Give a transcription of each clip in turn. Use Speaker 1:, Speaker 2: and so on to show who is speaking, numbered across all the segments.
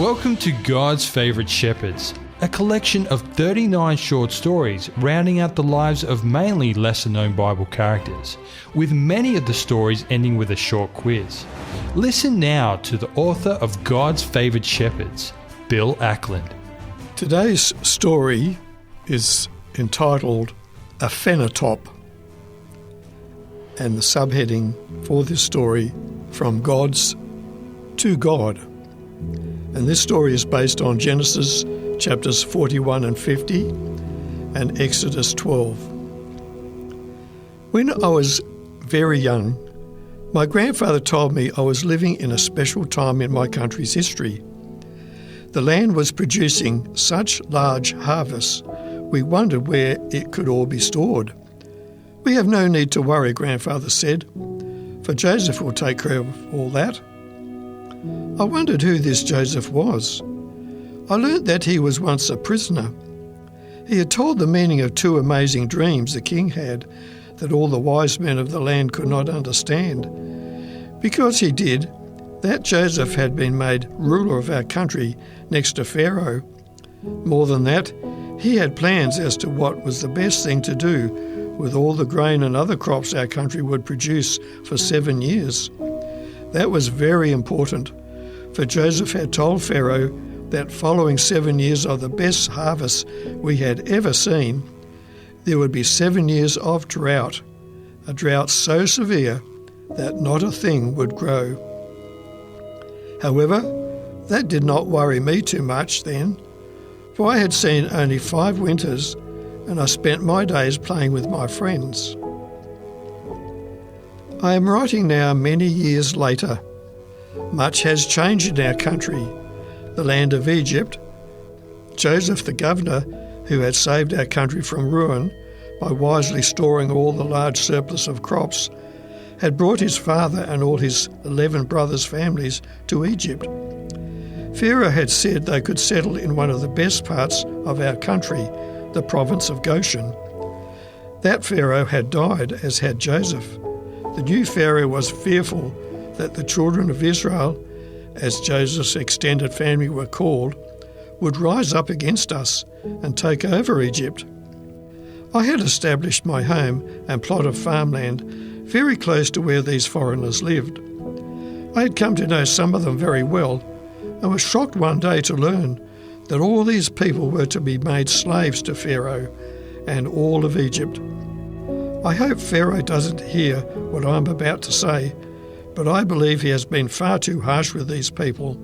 Speaker 1: Welcome to God's Favourite Shepherds, a collection of 39 short stories rounding out the lives of mainly lesser-known Bible characters, with many of the stories ending with a short quiz. Listen now to the author of God's Favourite Shepherds, Bill Ackland.
Speaker 2: Today's story is entitled Aphenatop, and the subheading for this story, From Gods to God. And this story is based on Genesis chapters 41 and 50 and Exodus 12. When I was very young, my grandfather told me I was living in a special time in my country's history. The land was producing such large harvests, we wondered where it could all be stored. "We have no need to worry," Grandfather said, "for Joseph will take care of all that." I wondered who this Joseph was. I learnt that he was once a prisoner. He had told the meaning of two amazing dreams the king had that all the wise men of the land could not understand. Because he did, that Joseph had been made ruler of our country next to Pharaoh. More than that, he had plans as to what was the best thing to do with all the grain and other crops our country would produce for 7 years. That was very important, for Joseph had told Pharaoh that following 7 years of the best harvest we had ever seen, there would be 7 years of drought, a drought so severe that not a thing would grow. However, that did not worry me too much then, for I had seen only 5 winters and I spent my days playing with my friends. I am writing now many years later. Much has changed in our country. The land of Egypt, Joseph the governor, who had saved our country from ruin by wisely storing all the large surplus of crops, had brought his father and all his 11 brothers' families to Egypt. Pharaoh had said they could settle in one of the best parts of our country, the province of Goshen. That Pharaoh had died, as had Joseph. The new Pharaoh was fearful that the children of Israel, as Joseph's extended family were called, would rise up against us and take over Egypt. I had established my home and plot of farmland very close to where these foreigners lived. I had come to know some of them very well and was shocked one day to learn that all these people were to be made slaves to Pharaoh and all of Egypt. I hope Pharaoh doesn't hear what I'm about to say, but I believe he has been far too harsh with these people.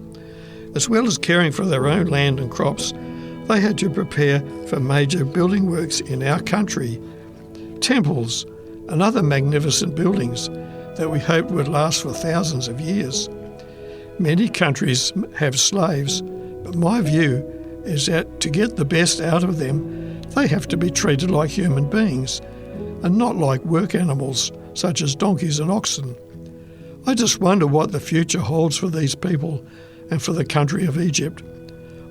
Speaker 2: As well as caring for their own land and crops, they had to prepare for major building works in our country, temples and other magnificent buildings that we hoped would last for thousands of years. Many countries have slaves, but my view is that to get the best out of them, they have to be treated like human beings and not like work animals such as donkeys and oxen. I just wonder what the future holds for these people and for the country of Egypt.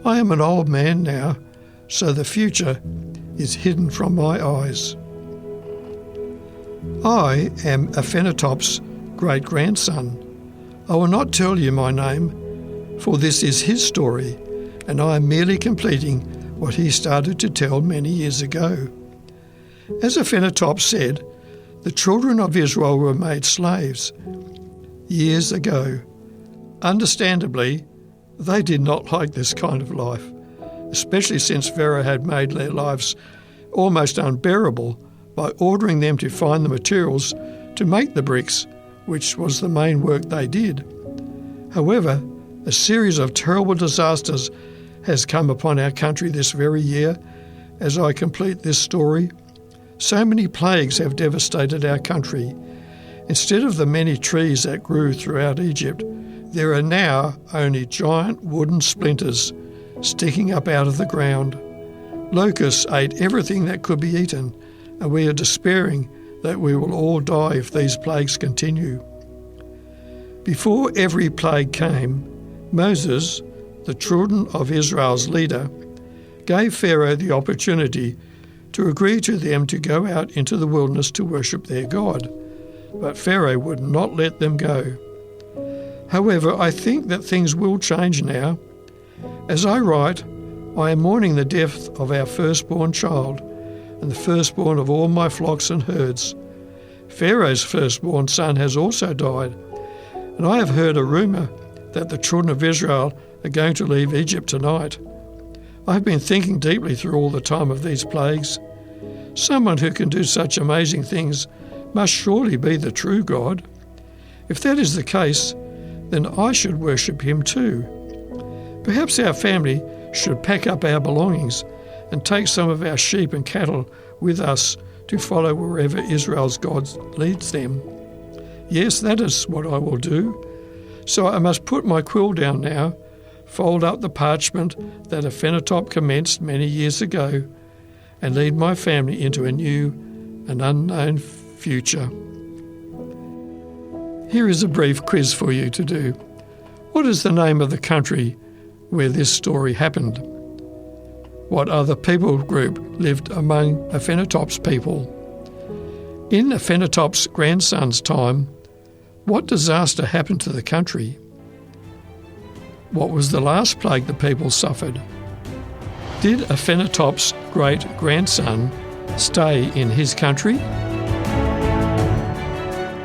Speaker 2: I am an old man now, so the future is hidden from my eyes. I am Aphenatop's great-grandson. I will not tell you my name, for this is his story, and I am merely completing what he started to tell many years ago. As Aphenatop said, the children of Israel were made slaves years ago. Understandably, they did not like this kind of life, especially since Pharaoh had made their lives almost unbearable by ordering them to find the materials to make the bricks, which was the main work they did. However, a series of terrible disasters has come upon our country this very year as I complete this story. So many plagues have devastated our country. Instead of the many trees that grew throughout Egypt, there are now only giant wooden splinters sticking up out of the ground. Locusts ate everything that could be eaten, and we are despairing that we will all die if these plagues continue. Before every plague came, Moses, the children of Israel's leader, gave Pharaoh the opportunity to agree to them to go out into the wilderness to worship their God. But Pharaoh would not let them go. However, I think that things will change now. As I write, I am mourning the death of our firstborn child and the firstborn of all my flocks and herds. Pharaoh's firstborn son has also died, and I have heard a rumour that the children of Israel are going to leave Egypt tonight. I have been thinking deeply through all the time of these plagues. Someone who can do such amazing things must surely be the true God. If that is the case, then I should worship him too. Perhaps our family should pack up our belongings and take some of our sheep and cattle with us to follow wherever Israel's God leads them. Yes, that is what I will do. So I must put my quill down now, fold up the parchment that Aphenatop commenced many years ago, and lead my family into a new and unknown future. Here is a brief quiz for you to do. What is the name of the country where this story happened? What other people group lived among Aphenatop's people? In Aphenatop's grandson's time, what disaster happened to the country? What was the last plague the people suffered? Did Aphenatop's great-grandson stay in his country?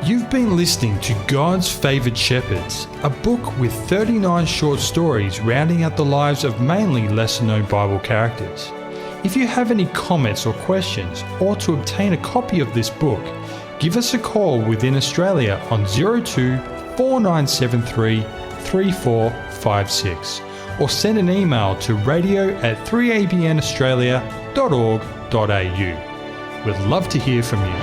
Speaker 1: You've been listening to God's Favoured Shepherds, a book with 39 short stories rounding out the lives of mainly lesser-known Bible characters. If you have any comments or questions, or to obtain a copy of this book, give us a call within Australia on 02 4973 3456 or send an email to radio@3abnaustralia.org.au. We'd love to hear from you.